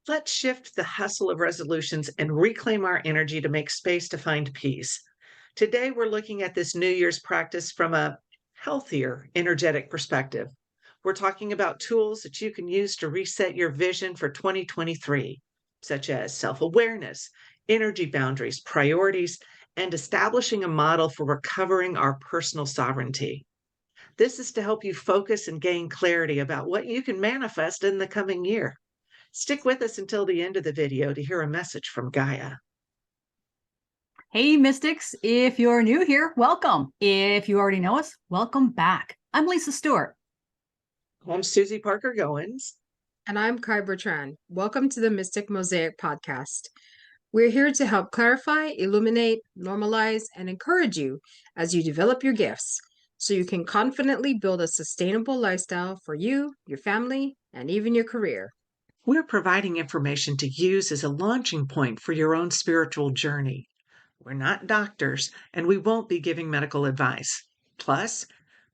Let's shift the hustle of resolutions and reclaim our energy to make space to find peace. Today, we're looking at this New Year's practice from a healthier, energetic perspective. We're talking about tools that you can use to reset your vision for 2023, such as self awareness, energy boundaries, priorities, and establishing a model for recovering our personal sovereignty. This is to help you focus and gain clarity about what you can manifest in the coming year. Stick with us until the end of the video to hear a message from Gaia. Hey, Mystics. If you're new here, welcome. If you already know us, welcome back. I'm Lisa Stewart. I'm Susie Parker Goins. And I'm Kai Bertrand. Welcome to the Mystic Mosaic podcast. We're here to help clarify, illuminate, normalize, and encourage you as you develop your gifts so you can confidently build a sustainable lifestyle for you, your family, and even your career. We're providing information to use as a launching point for your own spiritual journey. We're not doctors, and we won't be giving medical advice. Plus,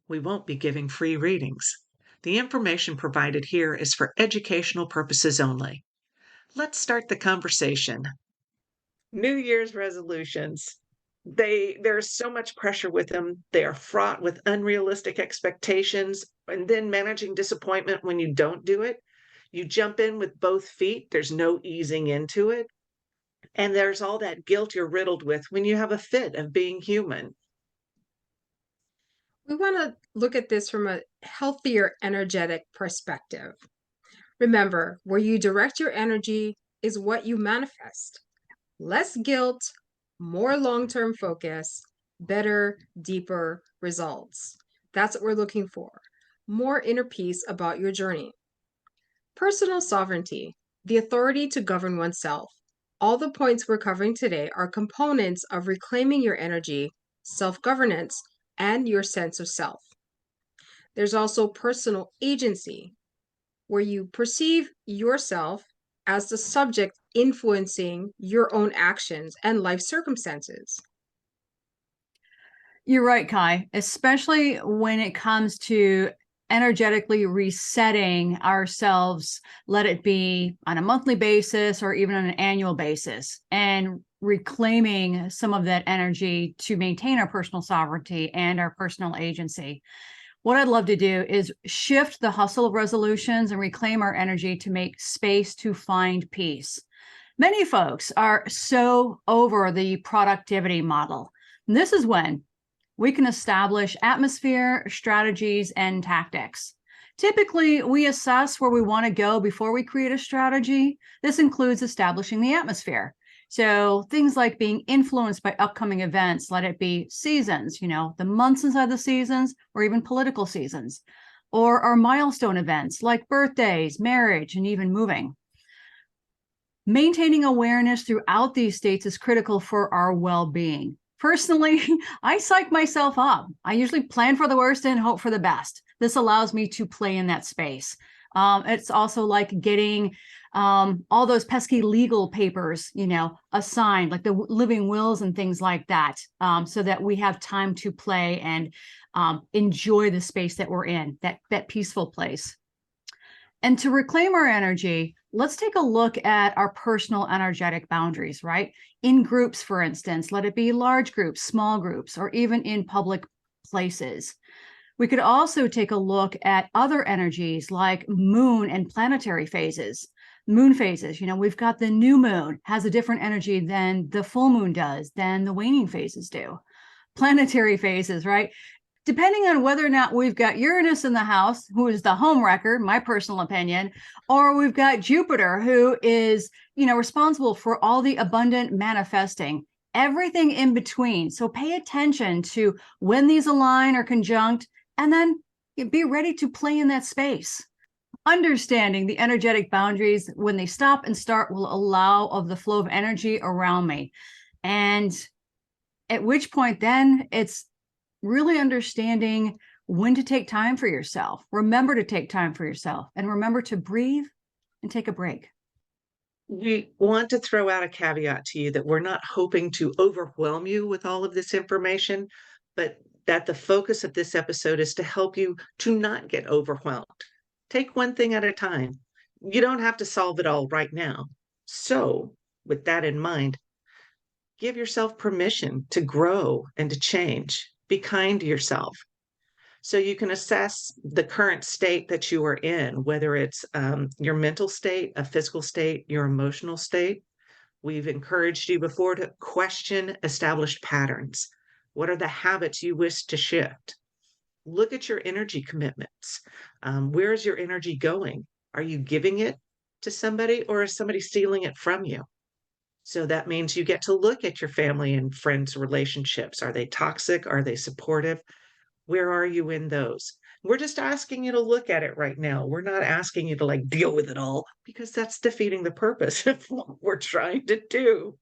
we won't be giving free readings. The information provided here is for educational purposes only. Let's start the conversation. New Year's resolutions. There's so much pressure with them. They are fraught with unrealistic expectations and then managing disappointment when you don't do it. You jump in with both feet. There's no easing into it. And there's all that guilt you're riddled with when you have a fit of being human. We want to look at this from a healthier, energetic perspective. Remember, where you direct your energy is what you manifest. Less guilt, more long-term focus, better, deeper results. That's what we're looking for. More inner peace about your journey. Personal sovereignty, the authority to govern oneself. All the points we're covering today are components of reclaiming your energy, self-governance, and your sense of self. There's also personal agency, where you perceive yourself as the subject influencing your own actions and life circumstances. You're right, Kai, especially when it comes to energetically resetting ourselves, let it be on a monthly basis or even on an annual basis, and reclaiming some of that energy to maintain our personal sovereignty and our personal agency. What I'd love to do is shift the hustle of resolutions and reclaim our energy to make space to find peace. Many folks are so over the productivity model. And this is when we can establish atmosphere, strategies, and tactics. Typically, we assess where we want to go before we create a strategy. This includes establishing the atmosphere. So things like being influenced by upcoming events, let it be seasons, the months inside the seasons, or even political seasons, or our milestone events like birthdays, marriage, and even moving. Maintaining awareness throughout these states is critical for our well-being. Personally, I psych myself up. I usually plan for the worst and hope for the best. This allows me to play in that space. It's also like getting all those pesky legal papers, assigned, like the living wills and things like that, so that we have time to play and enjoy the space that we're in, that peaceful place. And to reclaim our energy, let's take a look at our personal energetic boundaries, right? In groups, for instance, let it be large groups, small groups, or even in public places. We could also take a look at other energies like moon and planetary phases. Moon phases, we've got the new moon has a different energy than the full moon does, than the waning phases do. Planetary phases, right? Depending on whether or not we've got Uranus in the house, who is the home wrecker, my personal opinion, or we've got Jupiter, who is, responsible for all the abundant manifesting, everything in between. So pay attention to when these align or conjunct, and then be ready to play in that space. Understanding the energetic boundaries when they stop and start will allow of the flow of energy around me. And at which point then it's really understanding when to take time for yourself. Remember to take time for yourself and remember to breathe and take a break. We want to throw out a caveat to you that we're not hoping to overwhelm you with all of this information, but that the focus of this episode is to help you to not get overwhelmed. Take one thing at a time. you don't have to solve it all right now. So, with that in mind, give yourself permission to grow and to change. Be kind to yourself so you can assess the current state that you are in, whether it's your mental state, a physical state, your emotional state. We've encouraged you before to question established patterns. What are the habits you wish to shift? Look at your energy commitments. Where is your energy going? Are you giving it to somebody or is somebody stealing it from you? So that means you get to look at your family and friends relationships. Are they toxic? Are they supportive? Where are you in those? We're just asking you to look at it right now. We're not asking you to like deal with it all because that's defeating the purpose of what we're trying to do.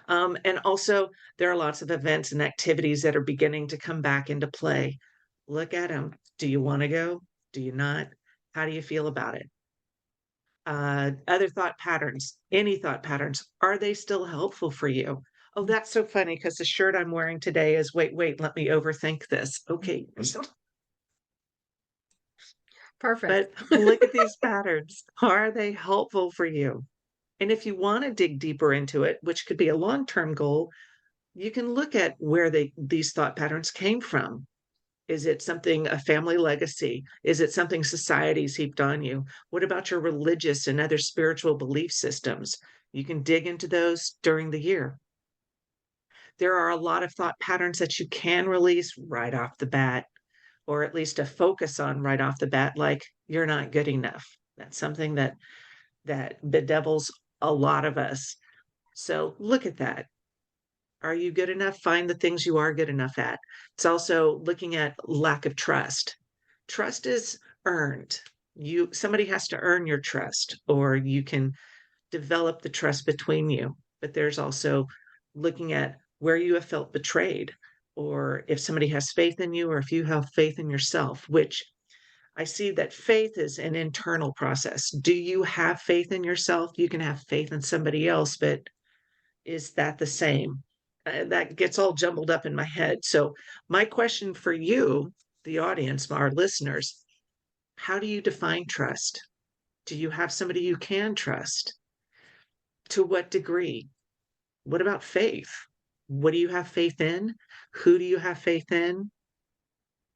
And also, there are lots of events and activities that are beginning to come back into play. Look at them. Do you want to go? Do you not? How do you feel about it? Other thought patterns, any thought patterns, are they still helpful for you? Oh, that's so funny because the shirt I'm wearing today is wait, let me overthink this. Okay. Perfect. But look at these patterns. Are they helpful for you? And if you want to dig deeper into it, which could be a long-term goal, you can look at where these thought patterns came from. Is it something, a family legacy? Is it something society's heaped on you? What about your religious and other spiritual belief systems? You can dig into those during the year. There are a lot of thought patterns that you can release right off the bat, or at least a focus on right off the bat, like you're not good enough. That's something that bedevils a lot of us. So look at that. Are you good enough? Find the things you are good enough at. It's also looking at lack of trust. Trust is earned. Somebody has to earn your trust, or you can develop the trust between you. But there's also looking at where you have felt betrayed, or if somebody has faith in you, or if you have faith in yourself, which I see that faith is an internal process. Do you have faith in yourself? You can have faith in somebody else, but is that the same? That gets all jumbled up in my head. So, my question for you, the audience, our listeners, how do you define trust? Do you have somebody you can trust? To what degree? What about faith? What do you have faith in? Who do you have faith in?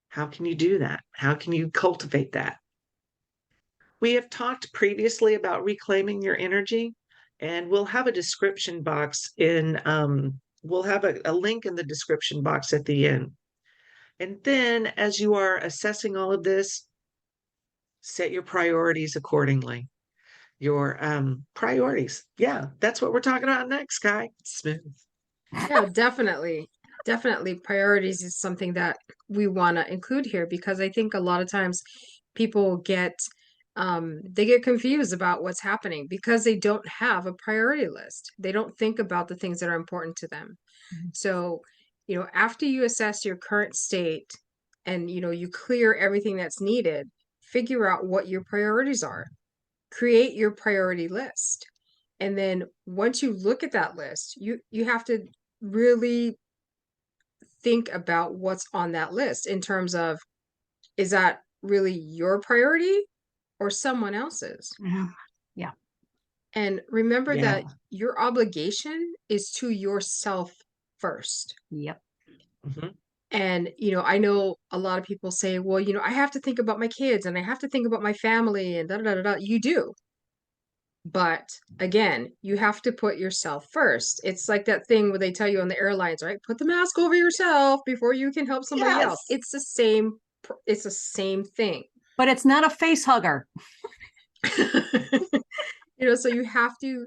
How can you do that? How can you cultivate that? We have talked previously about reclaiming your energy, and we'll have a description box we'll have a link in the description box at the end. And then as you are assessing all of this, set your priorities accordingly. Your priorities. Yeah, that's what we're talking about next, Kai. Smooth. Yeah, definitely. Definitely priorities is something that we want to include here because I think a lot of times people they get confused about what's happening because they don't have a priority list. They don't think about the things that are important to them. So, after you assess your current state and you clear everything that's needed, figure out what your priorities are. Create your priority list. And then once you look at that list, you have to really think about what's on that list in terms of, is that really your priority or someone else's? Yeah. Yeah. And remember Yeah. that your obligation is to yourself first. Yep. Mhm. And, I know a lot of people say, well, I have to think about my kids and I have to think about my family and da da da da. You do. But again, you have to put yourself first. It's like that thing where they tell you on the airlines, right? Put the mask over yourself before you can help somebody else. Yes. It's the same thing. But it's not a face hugger. So you have to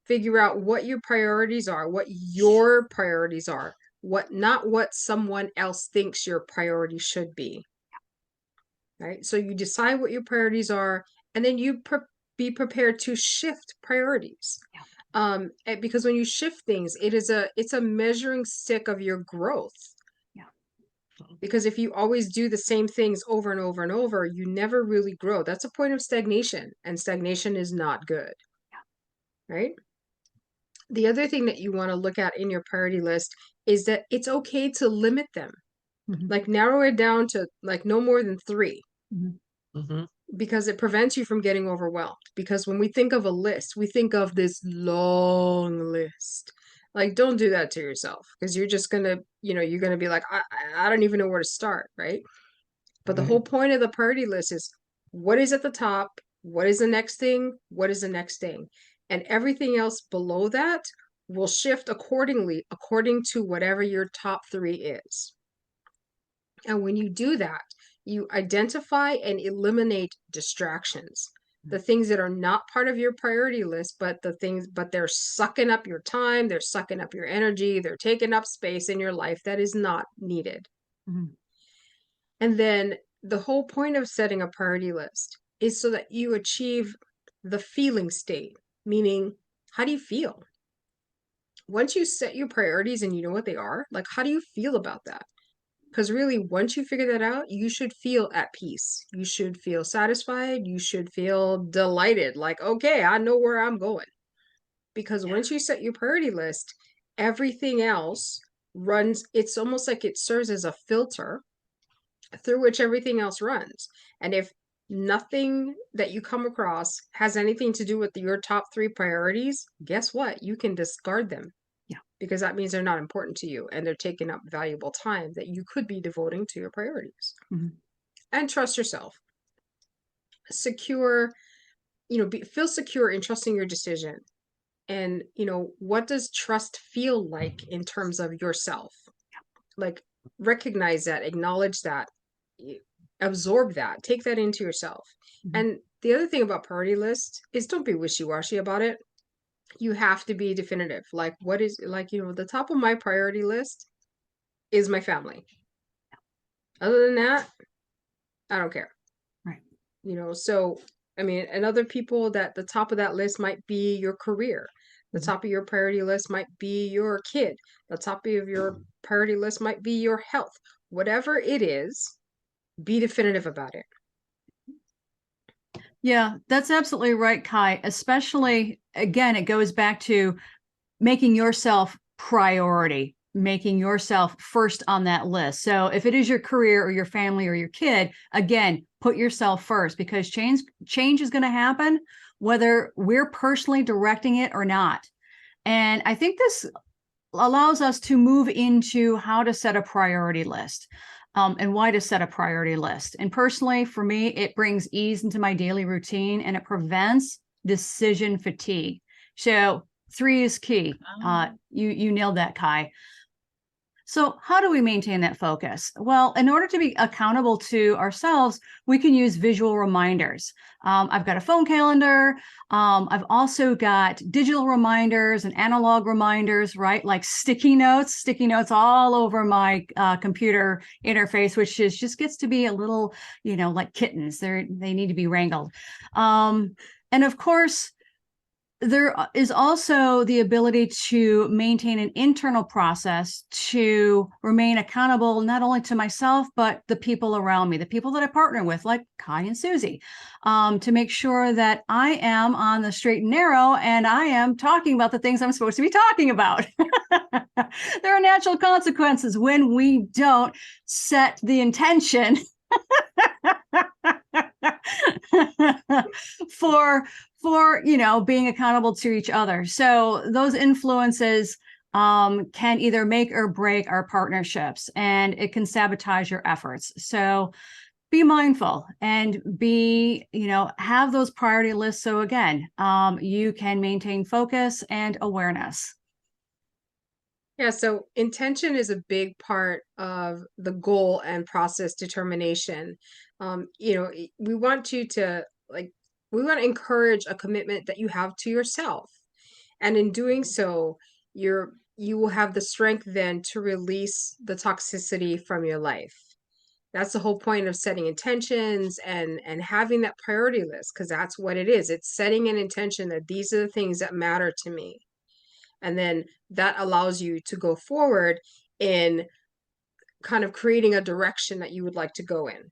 figure out what your priorities are, what your priorities are, not what someone else thinks your priority should be. Right? So you decide what your priorities are, and then you be prepared to shift priorities. Yeah. Because when you shift things, it's a measuring stick of your growth. Yeah. Because if you always do the same things over and over and over, you never really grow. That's a point of stagnation, and stagnation is not good. Yeah. Right? The other thing that you want to look at in your priority list is that it's okay to limit them. Mhm. Like narrow it down to like no more than 3. Mhm. Mhm. because it prevents you from getting overwhelmed. Because when we think of a list, we think of this long list. Like, don't do that to yourself, because you're just gonna, you're gonna be like, I don't even know where to start, right? But the whole point of the priority list is, what is at the top? What is the next thing? What is the next thing? And everything else below that will shift accordingly, according to whatever your top three is. And when you do that, you identify and eliminate distractions. The things that are not part of your priority list, but they're sucking up your time, they're sucking up your energy, they're taking up space in your life that is not needed. Mhm. And then the whole point of setting a priority list is so that you achieve the feeling state, meaning, how do you feel? Once you set your priorities and you know what they are, like, how do you feel about that? Because really, once you figure that out, you should feel at peace. You should feel satisfied. You should feel delighted. Like, okay, I know where I'm going. Because once you set your priority list, everything else runs, it's almost like it serves as a filter through which everything else runs. And if nothing that you come across has anything to do with your top three priorities, guess what? You can discard them, Yeah. because that means they're not important to you and they're taking up valuable time that you could be devoting to your priorities. Mhm. And trust yourself. Secure, feel secure in trusting your decision. And, what does trust feel like in terms of yourself? Like, recognize that, acknowledge that, absorb that, take that into yourself. Mhm. And the other thing about priority lists is, don't be wishy-washy about it. You have to be definitive. Like, what is, like, the top of my priority list is my family. Other than that, I don't care. Right. So, I mean, and other people, that the top of that list might be your career. The Mhm. top of your priority list might be your kid. The top of your priority list might be your health. Whatever it is, be definitive about it. Yeah, that's absolutely right, Kai. Especially, again, it goes back to making yourself priority, making yourself first on that list. So if it is your career or your family or your kid, again, put yourself first, because change is going to happen whether we're personally directing it or not. And I think this allows us to move into how to set a priority list. And why to set a priority list. And personally, for me, it brings ease into my daily routine and it prevents decision fatigue. So 3 is key. You nailed that, Kai. So how do we maintain that focus? Well, in order to be accountable to ourselves, we can use visual reminders. I've got a phone calendar. I've also got digital reminders and analog reminders, right? Like sticky notes all over my computer interface, which just gets to be a little, like kittens. They need to be wrangled. And of course, there is also the ability to maintain an internal process to remain accountable, not only to myself, but the people around me, the people that I partner with, like Kai and Susie, to make sure that I am on the straight and narrow and I am talking about the things I'm supposed to be talking about. There are natural consequences when we don't set the intention for being accountable to each other. So those influences can either make or break our partnerships, and it can sabotage your efforts. So be mindful and have those priority lists. So again, you can maintain focus and awareness. Yeah, so intention is a big part of the goal and process determination. We want you to, like, we want to encourage a commitment that you have to yourself. And in doing so, you will have the strength then to release the toxicity from your life. That's the whole point of setting intentions and having that priority list, because that's what it is. It's setting an intention that these are the things that matter to me. And then that allows you to go forward in kind of creating a direction that you would like to go in.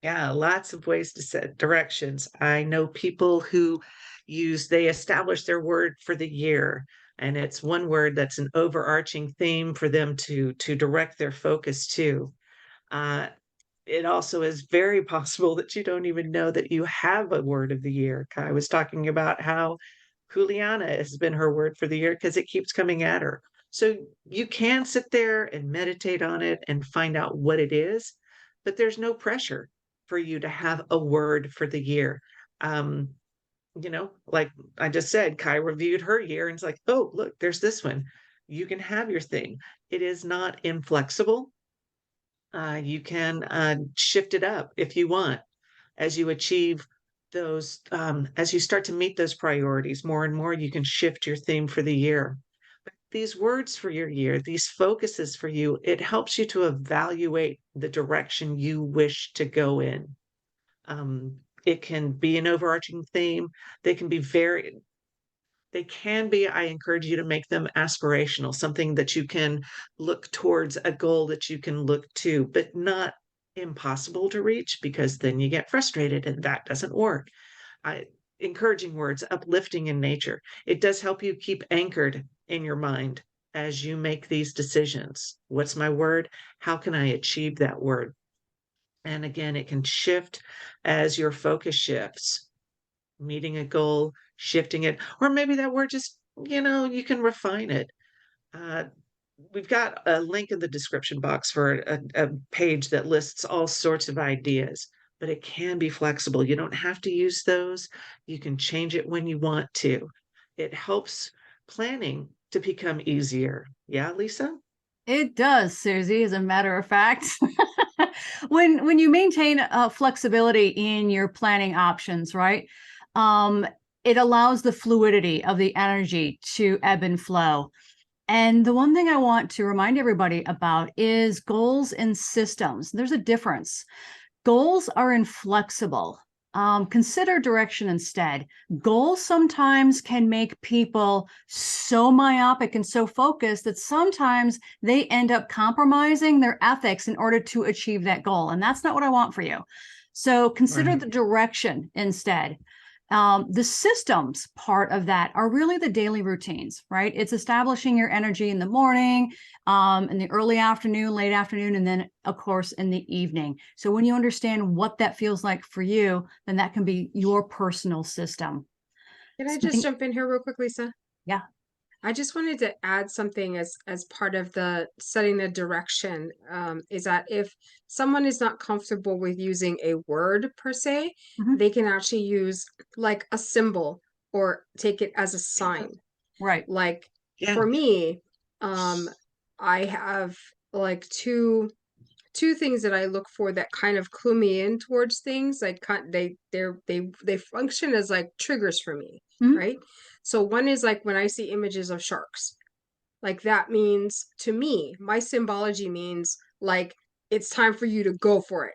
Yeah, lots of ways to set directions. I know people who they establish their word for the year, and it's one word that's an overarching theme for them to direct their focus to. Uh, it also is very possible that you don't even know that you have a word of the year. Kai was talking about how Juliana has been her word for the year because it keeps coming at her. So you can sit there and meditate on it and find out what it is, but there's no pressure for you to have a word for the year. Um, like I just said, Kai reviewed her year and it's like, oh, look, there's this one. You can have your thing. It is not inflexible. You can shift it up if you want as you achieve those, as you start to meet those priorities more and more, you can shift your theme for the year. These words for your year, these focuses for you, it helps you to evaluate the direction you wish to go in. It can be an overarching theme. They can be very, they can be, I encourage you to make them aspirational, something that you can look towards, a goal that you can look to, but not impossible to reach because then you get frustrated and that doesn't work. I, encouraging words, uplifting in nature. It does help you keep anchored in your mind as you make these decisions. What's my word? How can I achieve that word? And again, it can shift as your focus shifts, meeting a goal, shifting it, or maybe that word just, you can refine it. Uh, we've got a link in the description box for a page that lists all sorts of ideas, but it can be flexible. You don't have to use those. You can change it when you want to. It helps planning to become easier. Yeah, Lisa? It does, Susie, as a matter of fact. When you maintain flexibility in your planning options, right? Um, it allows the fluidity of the energy to ebb and flow. And the one thing I want to remind everybody about is goals and systems. There's a difference. Goals are inflexible. Consider direction instead. Goals sometimes can make people so myopic and so focused that sometimes they end up compromising their ethics in order to achieve that goal. And that's not what I want for you. So consider Right. the direction instead. The systems part of that are really the daily routines, right? It's establishing your energy in the morning, in the early afternoon, late afternoon, and then, of course, in the evening. So when you understand what that feels like for you, then that can be your personal system. Can I just Something, jump in here real quick, Lisa? yeah. I just wanted to add something as part of the setting the direction, is that if someone is not comfortable with using a word per se, Mhm. they can actually use like a symbol or take it as a Yeah. sign. Right. Like Yeah. for me, I have like two things that I look for that kind of clue me in towards things. Like they function as like triggers for me, Mhm. right? So one is like when I see images of sharks, like that means to me, my symbology means like it's time for you to go for it.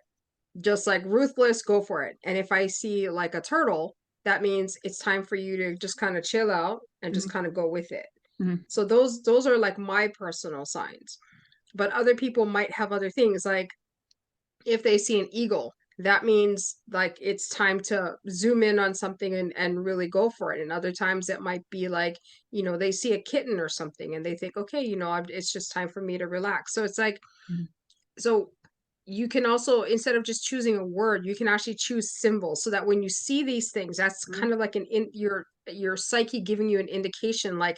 Just like ruthless, go for it. And if I see like a turtle, that means it's time for you to just kind of chill out and just Mhm. kind of go with it. Mhm. So those are like my personal signs. But other people might have other things like if they see an eagle, that means like it's time to zoom in on something and really go for it. And other times it might be like, they see a kitten or something and they think, okay, it's just time for me to relax. So it's like, Mhm. so you can also, instead of just choosing a word, you can actually choose symbols so that when you see these things, that's Mhm. kind of like your psyche giving you an indication like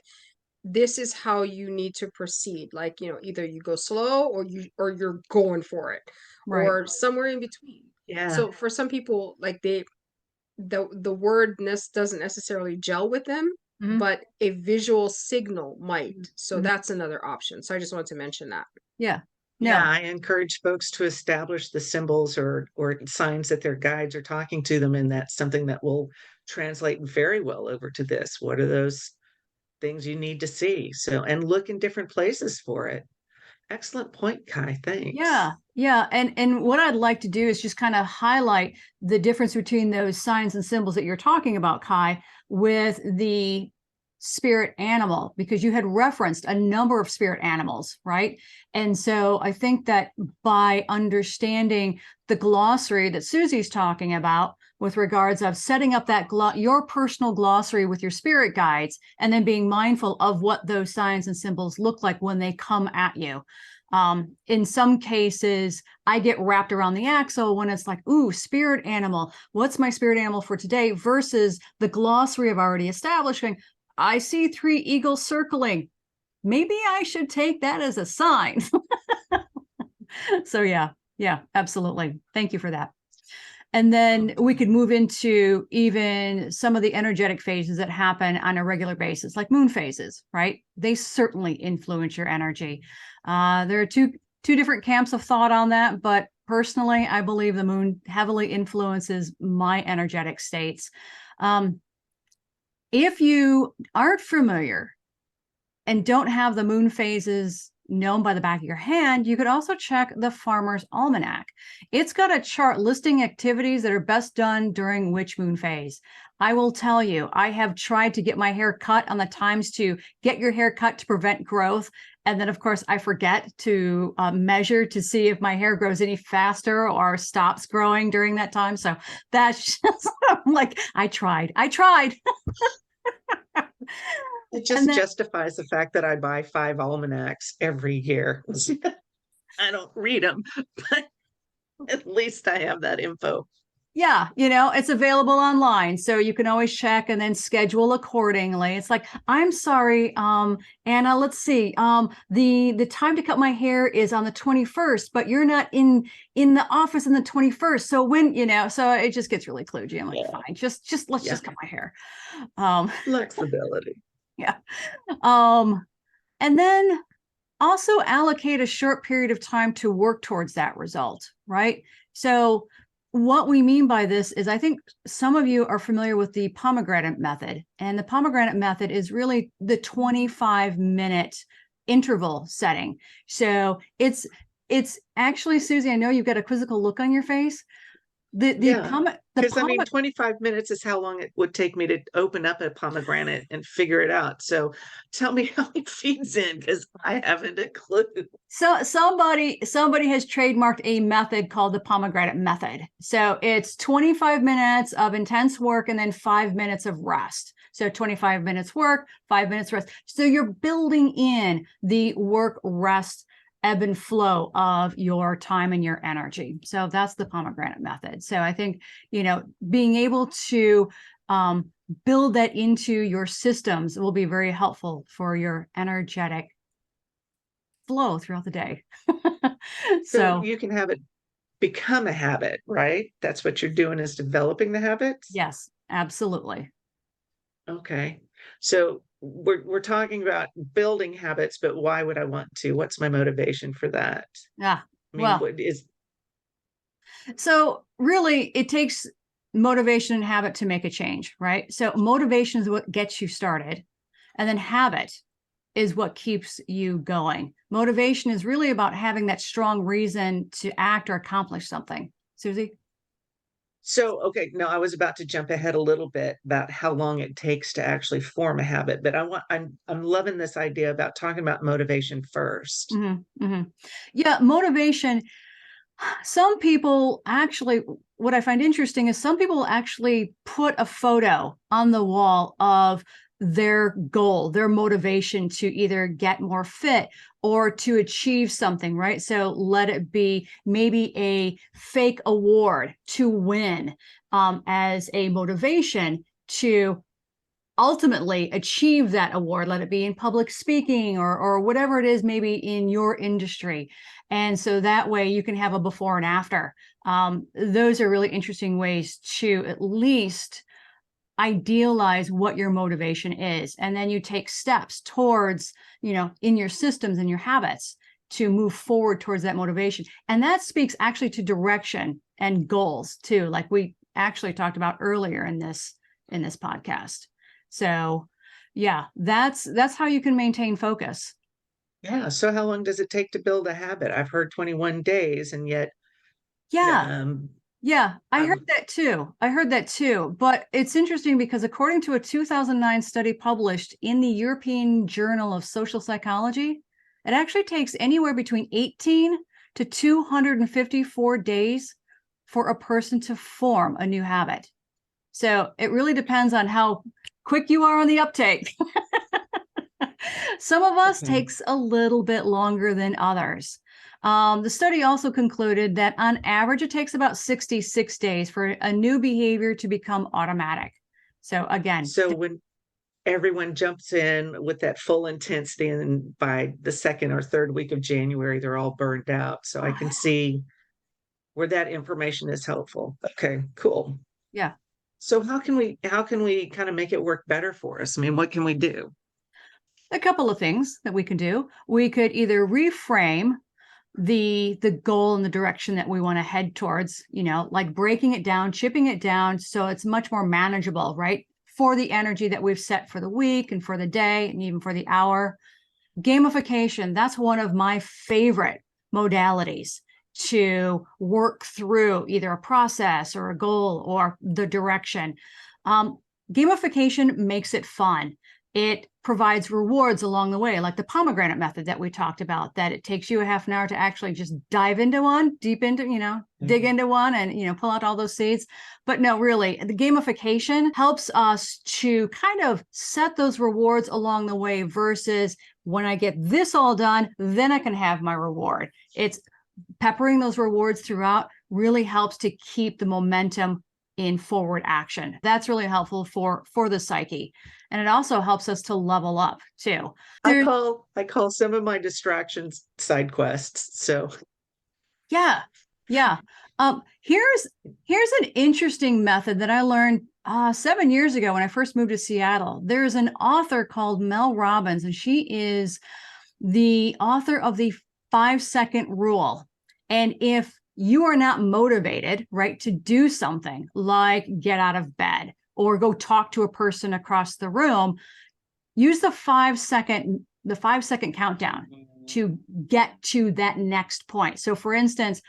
this is how you need to proceed, like either you go slow or you're going for it Right. or somewhere in between. Yeah. So for some people, like the wordness doesn't necessarily gel with them, Mhm. but a visual signal might. So Mhm. that's another option. So I just wanted to mention that. Yeah. Yeah, No. I encourage folks to establish the symbols or signs that their guides are talking to them, and that's something that will translate very well over to this. What are those things you need to see? So, and look in different places for it. Excellent point, Kai. Yeah, Thanks. yeah. And what I'd like to do is just kind of highlight the difference between those signs and symbols that you're talking about, Kai, with the spirit animal, because you had referenced a number of spirit animals, right? And so I think that by understanding the glossary that Susie's talking about with regards of setting up that your personal glossary with your spirit guides, and then being mindful of what those signs and symbols look like when they come at you, In some cases, I get wrapped around the axle when it's like, ooh, spirit animal. What's my spirit animal for today? Versus the glossary I've already established. Going, I see 3 eagles circling. Maybe I should take that as a sign. So yeah, absolutely. Thank you for that. And then we could move into even some of the energetic phases that happen on a regular basis, like moon phases, right? They certainly influence your energy. There are two different camps of thought on that, but personally, I believe the moon heavily influences my energetic states. If you aren't familiar and don't have the moon phases known by the back of your hand, you could also check the Farmer's Almanac. It's got a chart listing activities that are best done during which moon phase. I will tell you, I have tried to get my hair cut on the times to get your hair cut to prevent growth. And then, of course, I forget to measure to see if my hair grows any faster or stops growing during that time. So that's just, I'm like, I tried. It just justifies the fact that I buy 5 almanacs every year. I don't read them, but at least I have that info. Yeah, it's available online, so you can always check and then schedule accordingly. It's like, I'm sorry, Anna, let's see. The time to cut my hair is on the 21st, but you're not in the office on the 21st. So when, so it just gets really kludgy. I'm like, fine, just let's just cut my hair. Flexibility. Yeah. And then also allocate a short period of time to work towards that result, right? So what we mean by this is, I think some of you are familiar with the pomegranate method, and the pomegranate method is really the 25-minute interval setting. So it's actually, Susie, I know you've got a quizzical look on your face. Because 25 minutes is how long it would take me to open up a pomegranate and figure it out. So tell me how it feeds in, because I haven't a clue. So somebody has trademarked a method called the pomegranate method. So it's 25 minutes of intense work and then 5 minutes of rest. So 25 minutes work, 5 minutes rest. So you're building in the work rest ebb and flow of your time and your energy. So that's the pomegranate method. So I think, being able to build that into your systems will be very helpful for your energetic flow throughout the day. So you can have it become a habit, right? That's what you're doing, is developing the habits? Yes, absolutely. Okay. So we're talking about building habits, but why would I want to? What's my motivation for that? So really it takes motivation and habit to make a change, right? So motivation is what gets you started, and then habit is what keeps you going. Motivation is really about having that strong reason to act or accomplish something. Susie? So, okay, no, I was about to jump ahead a little bit about how long it takes to actually form a habit, but I'm loving this idea about talking about motivation first. Mm-hmm, mm-hmm. Yeah, motivation. Some people actually, what I find interesting is some people actually put a photo on the wall of their goal, their motivation to either get more fit or to achieve something, right? So let it be maybe a fake award to win as a motivation to ultimately achieve that award. Let it be in public speaking or whatever it is, maybe in your industry. And so that way you can have a before and after. Those are really interesting ways to at least idealize what your motivation is. And then you take steps towards, in your systems and your habits to move forward towards that motivation. And that speaks actually to direction and goals too, like we actually talked about earlier in this podcast. So yeah, that's how you can maintain focus. Yeah. So how long does it take to build a habit? I've heard 21 days, and yet. Yeah, I heard that too. But it's interesting because according to a 2009 study published in the European Journal of Social Psychology, it actually takes anywhere between 18 to 254 days for a person to form a new habit. So it really depends on how quick you are on the uptake. Some of us takes a little bit longer than others. The study also concluded that on average, it takes about 66 days for a new behavior to become automatic. So again, So when everyone jumps in with that full intensity, and by the second or third week of January, they're all burned out. So I can see where that information is helpful. Okay, cool. yeah, So how can we kind of make it work better for us? I mean, what can we do? a couple of things that we can do. We could either reframe the goal and the direction that we want to head towards, like breaking it down, chipping it down so it's much more manageable, right? For the energy that we've set for the week and for the day and even for the hour. Gamification, that's one of my favorite modalities to work through either a process or a goal or the direction. Gamification makes it fun. It provides rewards along the way, like the pomegranate method that we talked about, that it takes you a half an hour to actually just dive into one, deep into, dig into one and, pull out all those seeds. But no, really, the gamification helps us to kind of set those rewards along the way versus when I get this all done, then I can have my reward. It's peppering those rewards throughout really helps to keep the momentum in forward action. That's really helpful for the psyche. And it also helps us to level up too. I call some of my distractions side quests. So Yeah. Here's an interesting method that I learned 7 years ago when I first moved to Seattle. There's an author called Mel Robbins, and she is the author of the 5-second rule. And if you are not motivated, right, to do something like get out of bed or go talk to a person across the room, use the 5-second countdown to get to that next point. So for instance,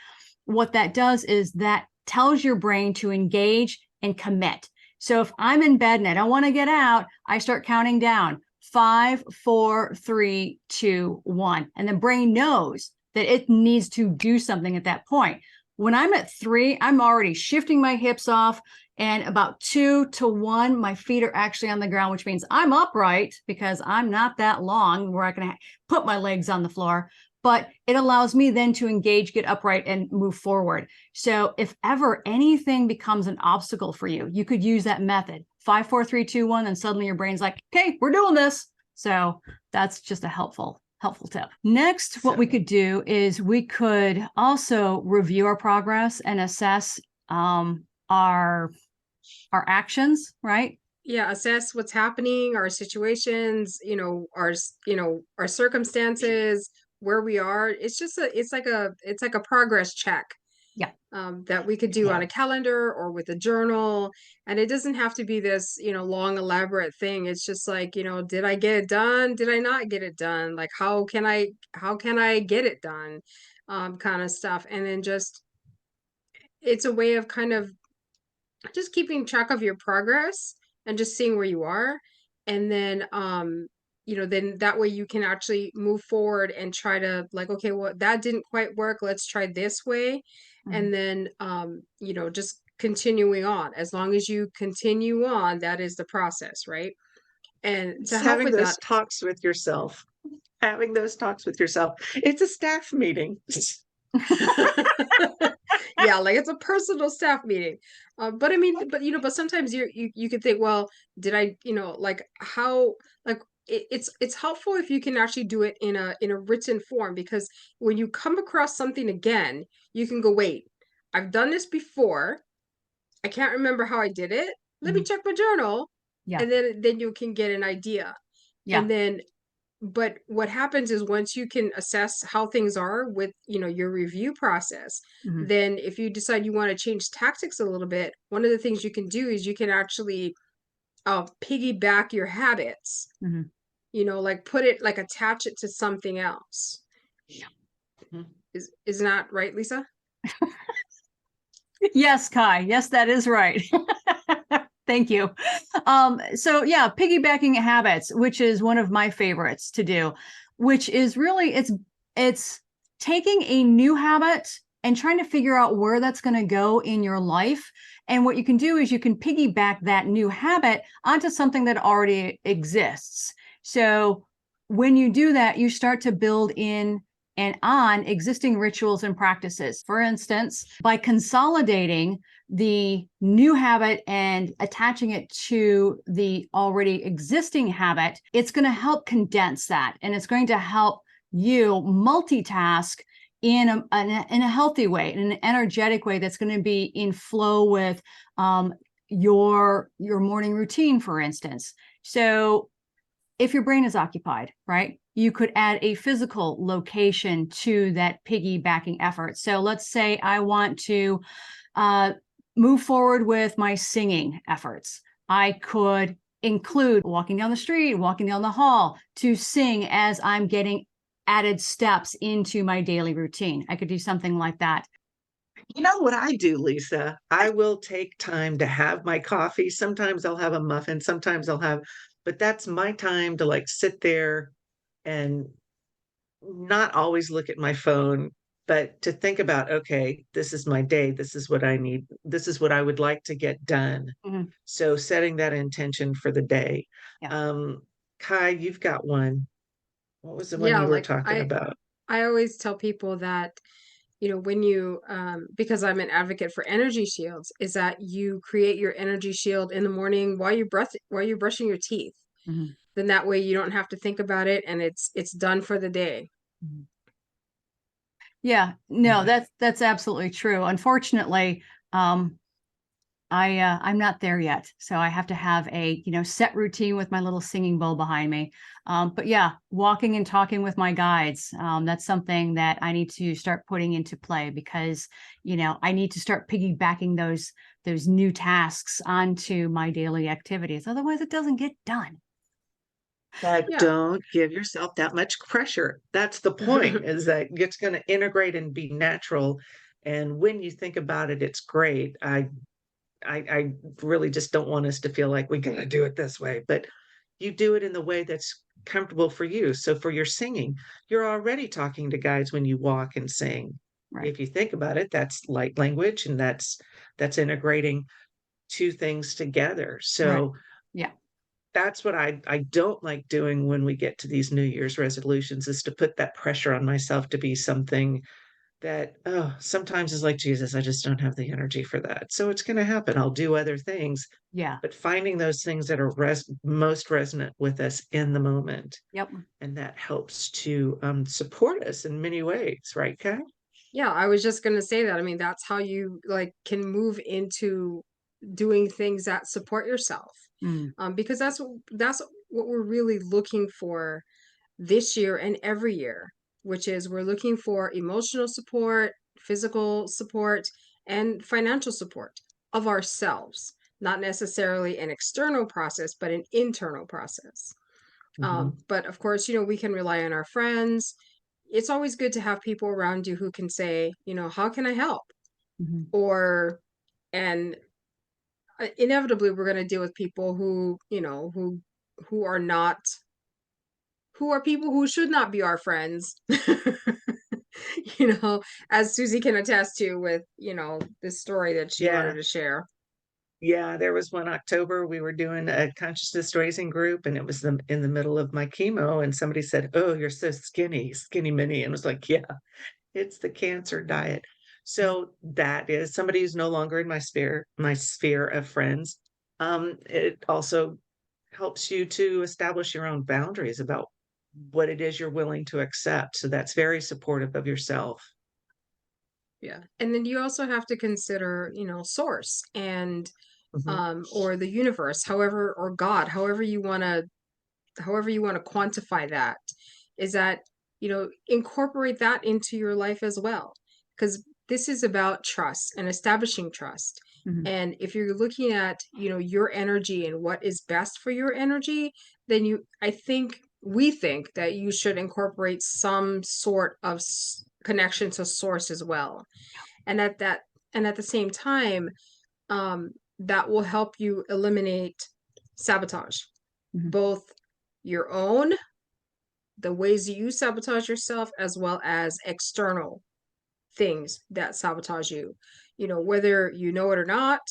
what that does is that tells your brain to engage and commit. So if I'm in bed and I don't want to get out, I start counting down 5, 4, 3, 2, 1. And the brain knows that it needs to do something at that point. When I'm at 3, I'm already shifting my hips off. And about 2 to 1, my feet are actually on the ground, which means I'm upright because I'm not that long where I can put my legs on the floor. But it allows me then to engage, get upright, and move forward. So if ever anything becomes an obstacle for you, you could use that method. 5, 4, 3, 2, 1, and suddenly your brain's like, okay, we're doing this. So that's just a helpful tip. Next, what we could do is we could also review our progress and assess our actions, right? Yeah, assess what's happening, our situations, our circumstances, where we are. It's like a progress check. Yeah. That we could do on a calendar or with a journal. And it doesn't have to be this, long, elaborate thing. It's just like, did I get it done? Did I not get it done? Like, how can I get it done? Kind of stuff. And then it's a way of kind of just keeping track of your progress and just seeing where you are. And then, then that way you can actually move forward and try to like, okay, well, that didn't quite work. Let's try this way. Mhm. And then, just continuing on. As long as you continue on, that is the process, right? And it's to help having with those that, talks with yourself. Having those talks with yourself. It's a staff meeting. yeah, like it's a personal staff meeting. But I mean, but sometimes you could think, well, did I, like how, like it's helpful if you can actually do it in a written form, because when you come across something again, you can go, wait, I've done this before. I can't remember how I did it. Let me check my journal. Yeah. And then you can get an idea. Yeah. And then but what happens is once you can assess how things are with your review process, Mhm. then if you decide you want to change tactics a little bit, one of the things you can do is you can actually piggyback your habits, Mhm. like put it, like attach it to something else. Mhm. Is not right, Lisa? Yes, Kai. Yes, that is right. Thank you. So yeah, piggybacking habits, which is one of my favorites to do, which is really it's taking a new habit and trying to figure out where that's going to go in your life. And what you can do is you can piggyback that new habit onto something that already exists. So when you do that, you start to build in and on existing rituals and practices. For instance, by consolidating the new habit and attaching it to the already existing habit, it's going to help condense that, and it's going to help you multitask in a healthy way, in an energetic way that's going to be in flow with your morning routine, for instance. So if your brain is occupied, right, you could add a physical location to that piggybacking effort. So let's say I want to move forward with my singing efforts. I could include walking down the street, walking down the hall to sing as I'm getting added steps into my daily routine. I could do something like that. You know what I do, Lisa? I will take time to have my coffee. Sometimes I'll have a muffin, sometimes I'll have, but that's my time to like sit there and not always look at my phone, but to think about, okay, this is my day. This is what I need. This is what I would like to get done. Mm-hmm. So setting that intention for the day. Yeah. Kai, you've got one. What was the one Yeah, you were like talking about? I always tell people that, when you because I'm an advocate for energy shields, is that you create your energy shield in the morning while you're brushing your teeth. Mm-hmm. Then that way you don't have to think about it, and it's done for the day. Mm-hmm. Yeah, no, that's absolutely true. Unfortunately, I'm not there yet, so I have to have a set routine with my little singing bowl behind me. But yeah, walking and talking with my guides, that's something that I need to start putting into play, because I need to start piggybacking those new tasks onto my daily activities. Otherwise, it doesn't get done. But Yeah. don't give yourself that much pressure. That's the point, is that it's going to integrate and be natural. And when you think about it, it's great. I really just don't want us to feel like we got to do it this way, but you do it in the way that's comfortable for you. So for your singing, you're already talking to guides when you walk and sing. Right. If you think about it, that's light language, and that's integrating two things together. Right. So Yeah. that's what I don't like doing when we get to these New Year's resolutions, is to put that pressure on myself to be something that, oh, sometimes is like, Jesus, I just don't have the energy for that. So it's going to happen. I'll do other things, Yeah. but finding those things that are most resonant with us in the moment. Yep. And that helps to support us in many ways, right, Kai? Yeah, I was just going to say that. I mean, that's how you can move into doing things that support yourself. Mm. Because that's what we're really looking for this year and every year, which is we're looking for emotional support, physical support, and financial support of ourselves, not necessarily an external process, but an internal process. Mhm. But of course, we can rely on our friends. It's always good to have people around you who can say, how can I help? Mm-hmm. Or, and inevitably, we're going to deal with people who are not, who are people who should not be our friends. As Susie can attest to with, this story that she wanted Yeah. to share. Yeah, there was one October we were doing a consciousness raising group, and it was in the middle of my chemo, and somebody said, "Oh, you're so skinny, skinny mini," and I was like, "Yeah, it's the cancer diet." So that is somebody who's no longer in my sphere of friends. It also helps you to establish your own boundaries about what it is you're willing to accept. So that's very supportive of yourself. Yeah. And then you also have to consider, source and Mhm. or the universe, however, or God, however you want to quantify that, is that, incorporate that into your life as well. Because this is about trust and establishing trust. Mm-hmm. And if you're looking at, your energy and what is best for your energy, then we think that you should incorporate some sort of connection to source as well. And at the same time, that will help you eliminate sabotage, Mm-hmm. both your own, the ways you sabotage yourself, as well as external things that sabotage you. Whether you know it or not,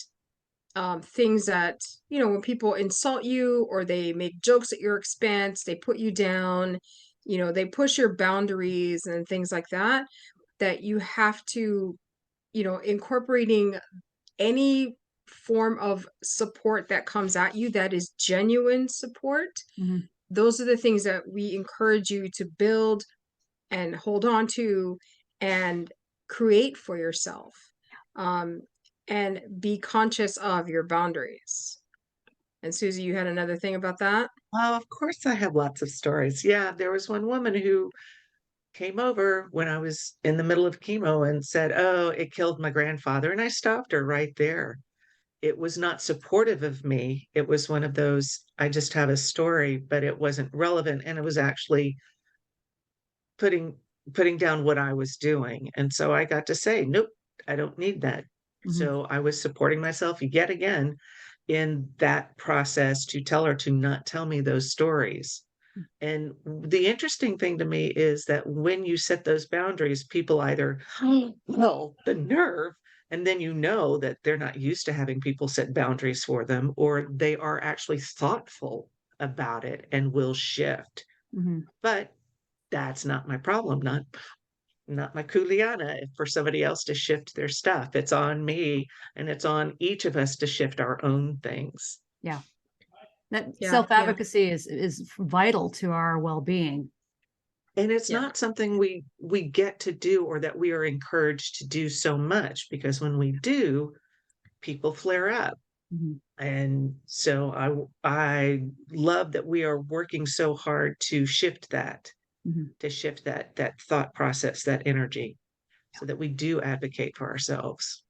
things that, when people insult you or they make jokes at your expense, they put you down, they push your boundaries and things like that, that you have to, incorporating any form of support that comes at you that is genuine support. Mhm. Those are the things that we encourage you to build and hold on to and create for yourself. And be conscious of your boundaries. And Susie, you had another thing about that? Oh, of course, I have lots of stories. Yeah, there was one woman who came over when I was in the middle of chemo and said, "Oh, it killed my grandfather." And I stopped her right there. It was not supportive of me. It was one of those, I just have a story, but it wasn't relevant. And it was actually putting putting down what I was doing. And so I got to say, nope, I don't need that. Mhm. So I was supporting myself yet again in that process to tell her to not tell me those stories. And the interesting thing to me is that when you set those boundaries, people either, oh, well, the nerve, and then you know that they're not used to having people set boundaries for them, or they are actually thoughtful about it and will shift. Mhm. But that's not my problem, not my kuleana for somebody else to shift their stuff. It's on me, and it's on each of us to shift our own things. Yeah. That Yeah, yeah. self-advocacy is vital to our well-being. And it's Yeah. not something we get to do or that we are encouraged to do so much, because when we do, people flare up. Mhm. And so I love that we are working so hard to shift that, Mhm. that thought process, that energy, so that we do advocate for ourselves.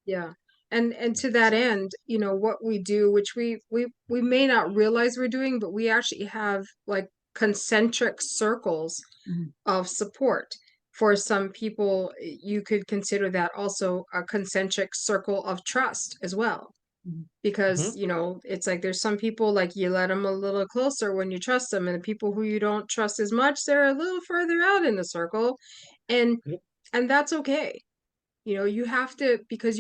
Yeah. And to that end, what we do, which we may not realize we're doing, but we actually have like concentric circles Mhm. of support. For some people, you could consider that also a concentric circle of trust as well. Mhm. Because, Mhm. it's like there's some people like you let them a little closer when you trust them, and the people who you don't trust as much, they're a little further out in the circle. And Yep. and that's okay. You have to, because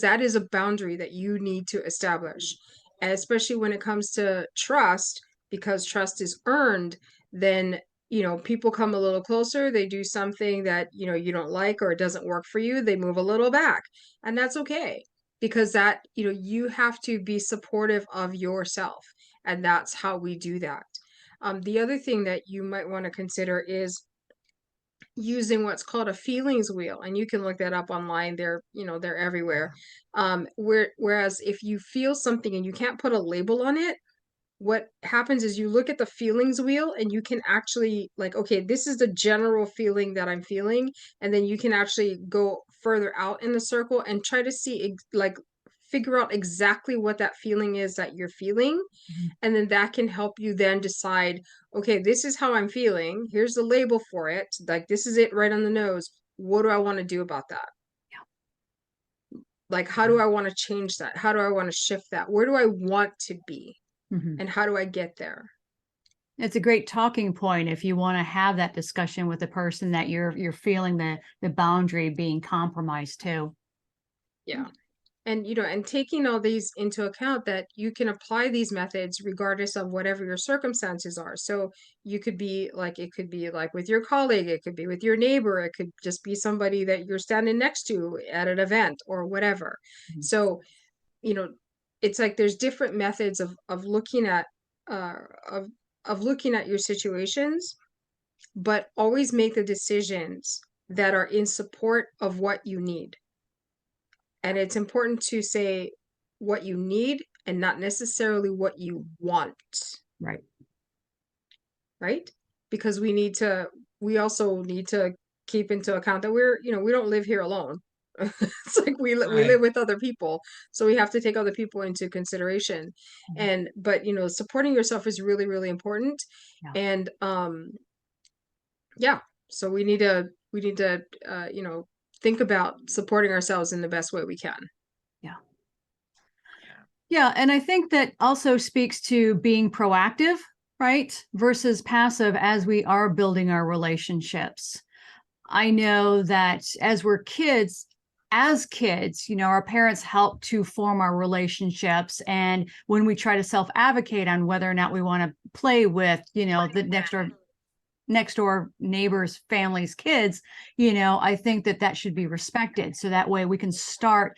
that is a boundary that you need to establish. And especially when it comes to trust, because trust is earned, then, people come a little closer, they do something that, you don't like, or it doesn't work for you, they move a little back. And that's okay. Because that, you have to be supportive of yourself. And that's how we do that. The other thing that you might want to consider is using what's called a feelings wheel, and you can look that up online. They're everywhere. Whereas if you feel something and you can't put a label on it, what happens is you look at the feelings wheel and you can actually, like, okay, this is the general feeling that I'm feeling, and then you can actually go further out in the circle and try to see, like, figure out exactly what that feeling is that you're feeling. Mhm. And then that can help you then decide, okay, this is how I'm feeling, here's the label for it, like, this is it right on the nose. What do I want to do about that? Like, how do I want to change that? How do I want to shift that? Where do I want to be? Mhm. And how do I get there? It's a great talking point if you want to have that discussion with the person that you're feeling the boundary being compromised too. Yeah. And and taking all these into account, that you can apply these methods regardless of whatever your circumstances are. So you could be like, it could be like with your colleague, it could be with your neighbor, it could just be somebody that you're standing next to at an event or whatever. Mhm. So, you know it's like there's different methods of looking at, uh of looking at your situations, but always make the decisions that are in support of what you need. And it's important to say what you need and not necessarily what you want, Right. right? Because we also need to keep into account that we don't live here alone. It's like we live Right. with other people, so we have to take other people into consideration. Mhm. And but supporting yourself is really, really important. Yeah. And yeah, so we need to think about supporting ourselves in the best way we can. Yeah. Yeah. Yeah, and I think that also speaks to being proactive, right? Versus passive as we are building our relationships. I know that as kids, our parents help to form our relationships. And when we try to self advocate on whether or not we want to play with, the next door next door neighbors, families, kids, I think that should be respected. So that way we can start,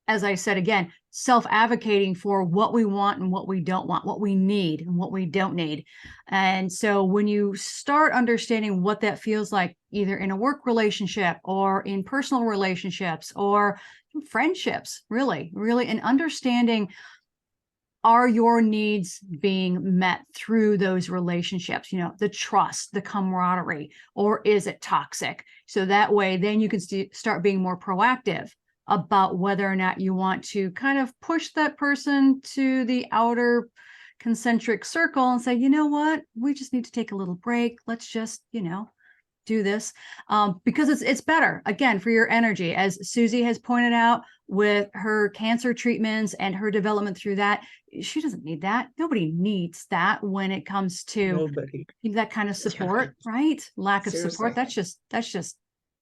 as I said again, self-advocating for what we want and what we don't want, what we need and what we don't need. And so when you start understanding what that feels like, either in a work relationship or in personal relationships or friendships, really, and understanding, are your needs being met through those relationships, the trust, the camaraderie, or is it toxic? So that way, then you can start being more proactive about whether or not you want to kind of push that person to the outer concentric circle and say, you know what, we just need to take a little break. Let's just, do this, because it's better, again, for your energy. As Susie has pointed out with her cancer treatments and her development through that, she doesn't need that. Nobody needs that when it comes to Nobody. that kind of support, right? Lack of Seriously. support. That's just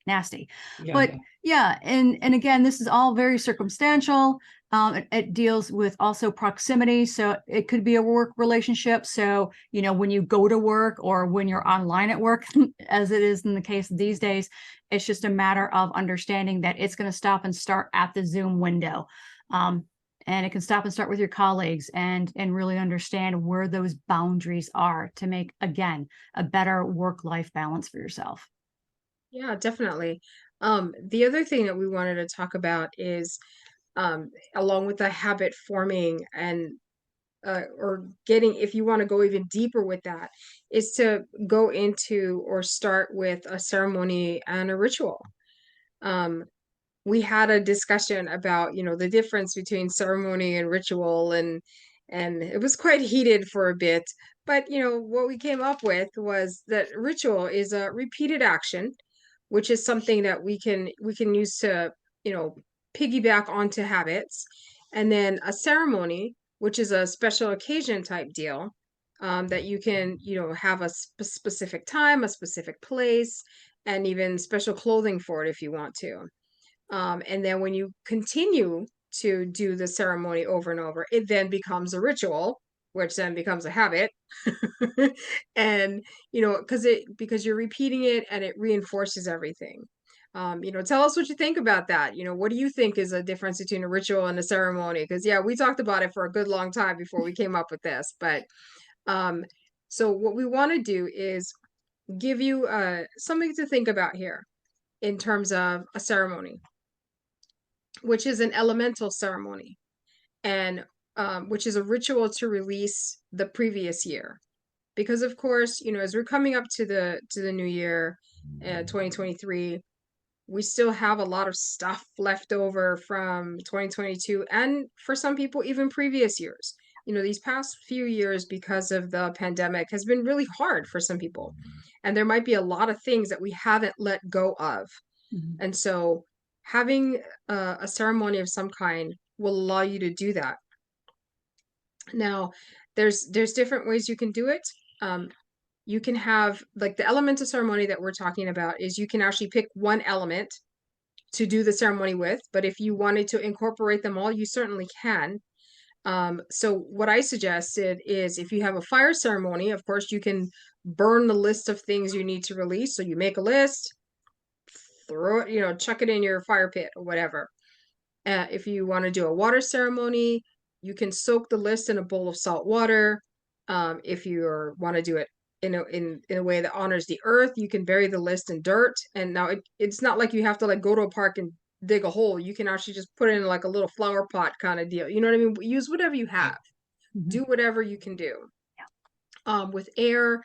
nasty. Yeah. But yeah, and again, this is all very circumstantial. It deals with also proximity. So it could be a work relationship. So, when you go to work or when you're online at work, as it is in the case these days, it's just a matter of understanding that it's going to stop and start at the Zoom window. And it can stop and start with your colleagues and really understand where those boundaries are to make, again, a better work-life balance for yourself. Yeah, definitely. The other thing that we wanted to talk about is, along with the habit forming and or getting, if you want to go even deeper with that, is to go into or start with a ceremony and a ritual. Um, we had a discussion about, the difference between ceremony and ritual, and it was quite heated for a bit. But, what we came up with was that ritual is a repeated action, which is something that we can use to, you know, piggyback onto habits. And then a ceremony, which is a special occasion type deal, that you can, have a specific time, a specific place, and even special clothing for it if you want to. And then when you continue to do the ceremony over and over, it then becomes a ritual, which then becomes a habit. And, because you're repeating it and it reinforces everything. Tell us what you think about that. What do you think is a difference between a ritual and a ceremony? Because, yeah, we talked about it for a good long time before we came up with this. But um, so what we want to do is give you something to think about here in terms of a ceremony, which is an elemental ceremony, and which is a ritual to release the previous year. Because of course, as we're coming up to the new year, 2023, we still have a lot of stuff left over from 2022, and for some people, even previous years. These past few years, because of the pandemic, has been really hard for some people, and there might be a lot of things that we haven't let go of. Mhm. And so having a ceremony of some kind will allow you to do that. Now, there's different ways you can do it. You can have, like, the elemental ceremony that we're talking about is you can actually pick one element to do the ceremony with, but if you wanted to incorporate them all, you certainly can. So what I suggested is, if you have a fire ceremony, of course, you can burn the list of things you need to release. So you make a list, throw it, chuck it in your fire pit or whatever. If you want to do a water ceremony, you can soak the list in a bowl of salt water. If you want to do it in a way that honors the earth, you can bury the list in dirt. And now it's not like you have to, like, go to a park and dig a hole. You can actually just put it in, like, a little flower pot kind of deal. You know what I mean? Use whatever you have. Do whatever you can do. With air,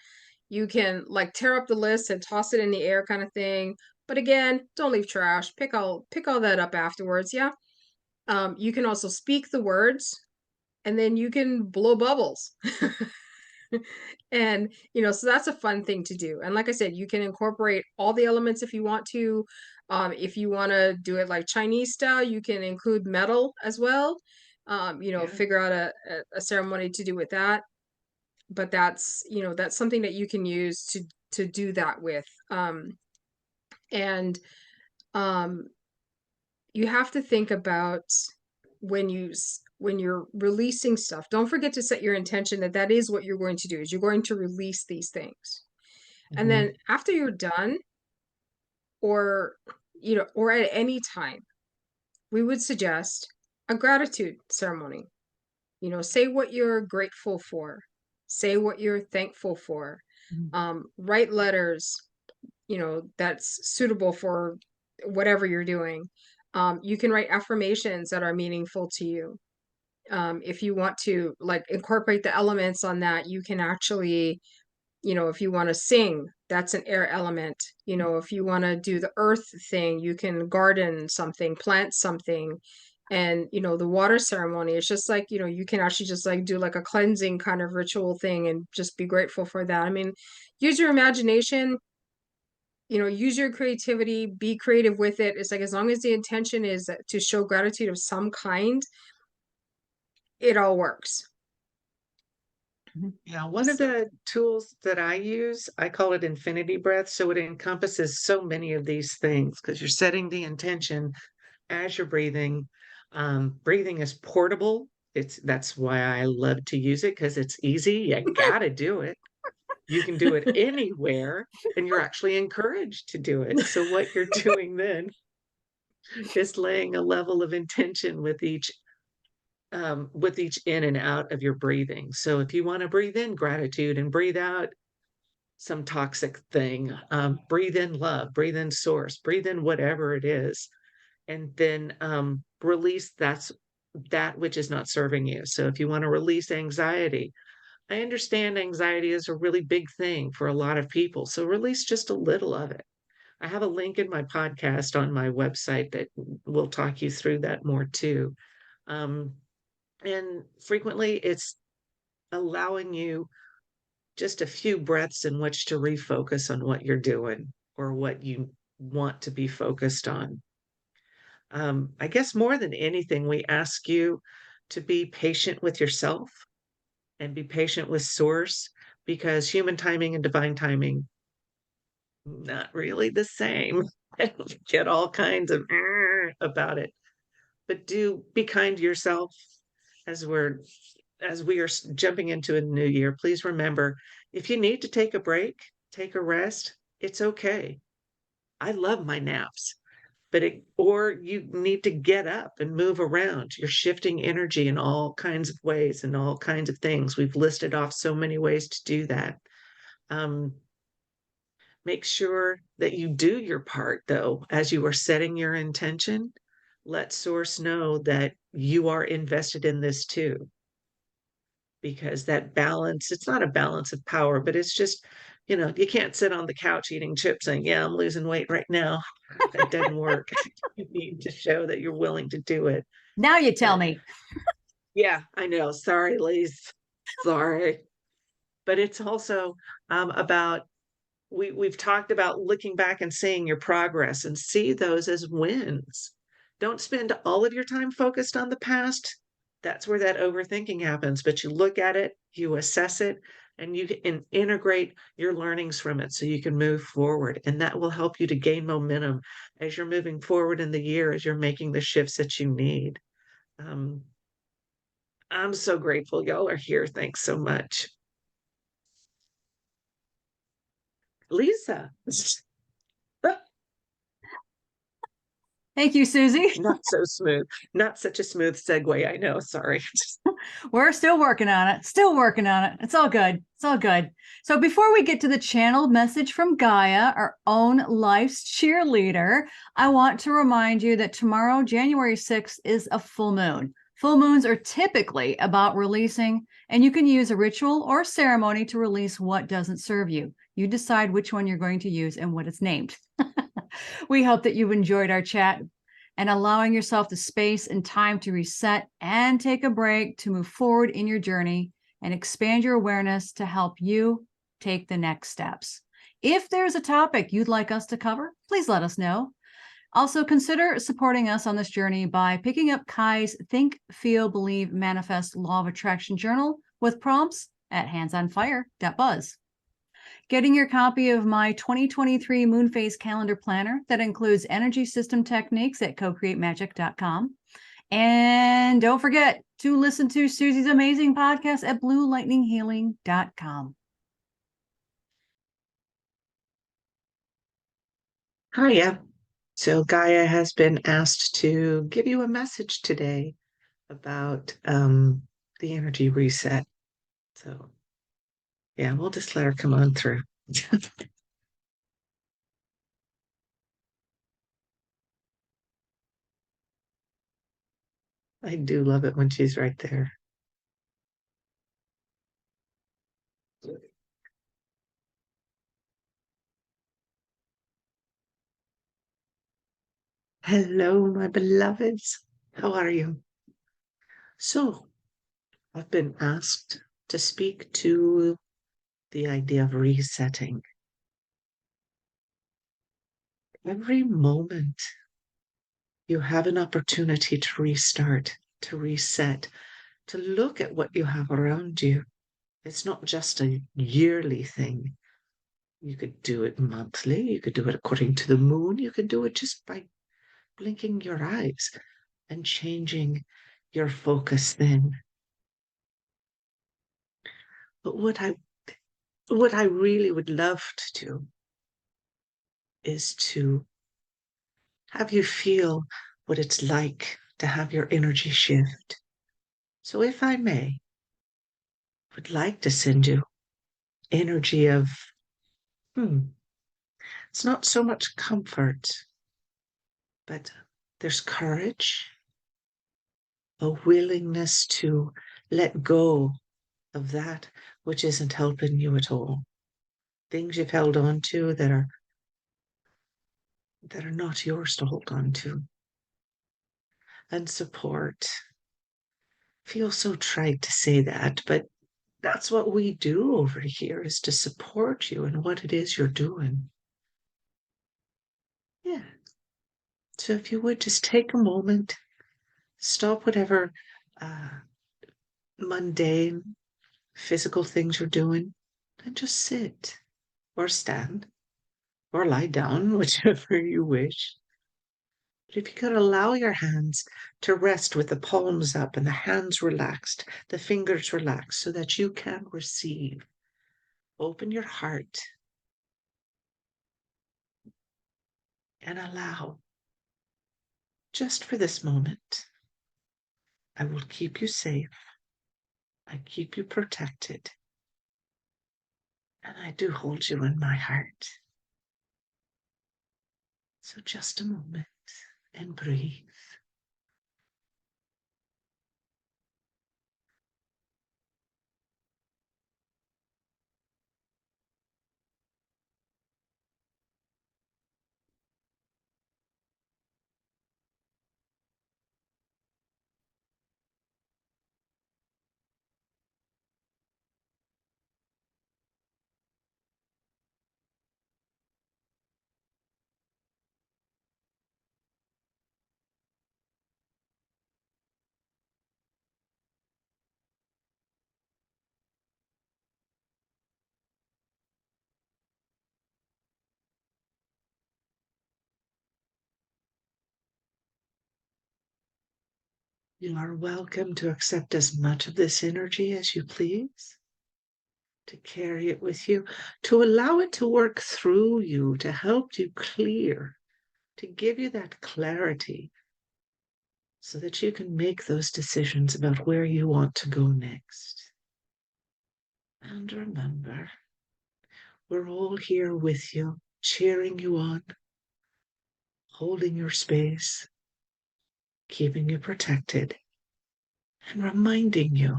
you can, like, tear up the list and toss it in the air kind of thing. But again, don't leave trash. Pick all that up afterwards. Yeah. You can also speak the words, and then you can blow bubbles. And, so that's a fun thing to do. And like I said, you can incorporate all the elements if you want to. If you want to do it like Chinese style, you can include metal as well. Yeah. Figure out a ceremony to do with that. But that's something that you can use to do that with. And um, you have to think about, when you're releasing stuff, don't forget to set your intention that is what you're going to do, is you're going to release these things. And then after you're done, or or at any time, we would suggest a gratitude ceremony. Say what you're grateful for, say what you're thankful for. Write letters, that's suitable for whatever you're doing. You can write affirmations that are meaningful to you. If you want to like incorporate the elements on that, you can actually, if you want to sing, that's an air element. If you want to do the earth thing, you can garden something, plant something. And the water ceremony, it's just like, you can actually just like do like a cleansing kind of ritual thing and just be grateful for that. I mean, use your imagination, use your creativity, be creative with it. It's like, as long as the intention is to show gratitude of some kind, it all works. Yeah, one of the tools that I use, I call it infinity breath. So it encompasses so many of these things because you're setting the intention as you're breathing. Breathing is portable. That's why I love to use it because it's easy. You gotta do it. You can do it anywhere, and you're actually encouraged to do it. So what you're doing then is laying a level of intention with each in and out of your breathing. So if you want to breathe in gratitude and breathe out some toxic thing, breathe in love, breathe in source, breathe in whatever it is, and then release that which is not serving you. So if you want to release anxiety, I understand anxiety is a really big thing for a lot of people. So release just a little of it. I have a link in my podcast on my website that will talk you through that more too. Um, and frequently it's allowing you just a few breaths in which to refocus on what you're doing or what you want to be focused on. I guess more than anything, we ask you to be patient with yourself and be patient with source because human timing and divine timing, not really the same. Get all kinds of about it. But do be kind to yourself as we are jumping into a new year. Please remember, if you need to take a break, take a rest, it's okay. I love my naps, or you need to get up and move around. You're shifting energy in all kinds of ways and all kinds of things. We've listed off so many ways to do that. Um, Make sure that you do your part, though, as you are setting your intention. Let Source know that you are invested in this too, because that balance, it's not a balance of power, but it's just, you can't sit on the couch eating chips saying, yeah, I'm losing weight right now. That doesn't work. You need to show that you're willing to do it. Now you tell me. Yeah, I know. Sorry, Lise. Sorry. But it's also about we've talked about looking back and seeing your progress and see those as wins. Don't spend all of your time focused on the past. That's where that overthinking happens. But you look at it, you assess it, and you can integrate your learnings from it so you can move forward. And that will help you to gain momentum as you're moving forward in the year, as you're making the shifts that you need. Um, I'm so grateful y'all are here. Thanks so much. Lisa. Thank you, Susie. Not so smooth. Not such a smooth segue. I know. Sorry. We're still working on it. Still working on it. It's all good. It's all good. So before we get to the channeled message from Gaia, our own life's cheerleader, I want to remind you that tomorrow, January 6th, is a full moon. Full moons are typically about releasing, and you can use a ritual or ceremony to release what doesn't serve you. You decide which one you're going to use and what it's named. We hope that you've enjoyed our chat and allowing yourself the space and time to reset and take a break to move forward in your journey and expand your awareness to help you take the next steps. If there's a topic you'd like us to cover, please let us know. Also, consider supporting us on this journey by picking up Kai's Think, Feel, Believe, Manifest Law of Attraction journal with prompts at handsonfire.buzz. Getting your copy of my 2023 Moon Phase Calendar Planner that includes energy system techniques at cocreatemagic.com. And don't forget to listen to Susie's amazing podcast at bluelightninghealing.com. Hiya. So Gaia has been asked to give you a message today about the energy reset. So yeah, we'll just let her come on through. I do love it when she's right there. Hello, my beloveds. How are you? So I've been asked to speak to the idea of resetting. Every moment you have an opportunity to restart, to reset, to look at what you have around you. It's not just a yearly thing. You could do it monthly, you could do it according to the moon, you could do it just by blinking your eyes and changing your focus then. But what I really would love to do is to have you feel what it's like to have your energy shift. So if I may, would like to send you energy of it's not so much comfort, but there's courage, a willingness to let go of that which isn't helping you at all. Things you've held on to that are not yours to hold on to. And support. Feels so trite to say that, but that's what we do over here, is to support you in what it is you're doing. Yeah. So if you would just take a moment, stop whatever mundane physical things you're doing, and just sit or stand or lie down, whichever you wish. But if you could allow your hands to rest with the palms up and the hands relaxed, the fingers relaxed, so that you can receive. Open your heart and allow, just for this moment. I will keep you safe. I keep you protected. And I do hold you in my heart. So just a moment and breathe. You are welcome to accept as much of this energy as you please, to carry it with you, to allow it to work through you, to help you clear, to give you that clarity so that you can make those decisions about where you want to go next. And remember, we're all here with you, cheering you on, holding your space, keeping you protected, and reminding you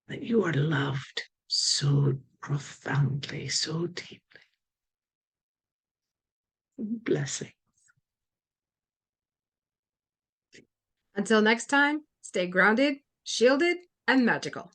that you are loved so profoundly, so deeply. Blessing. Until next time, stay grounded, shielded, and magical.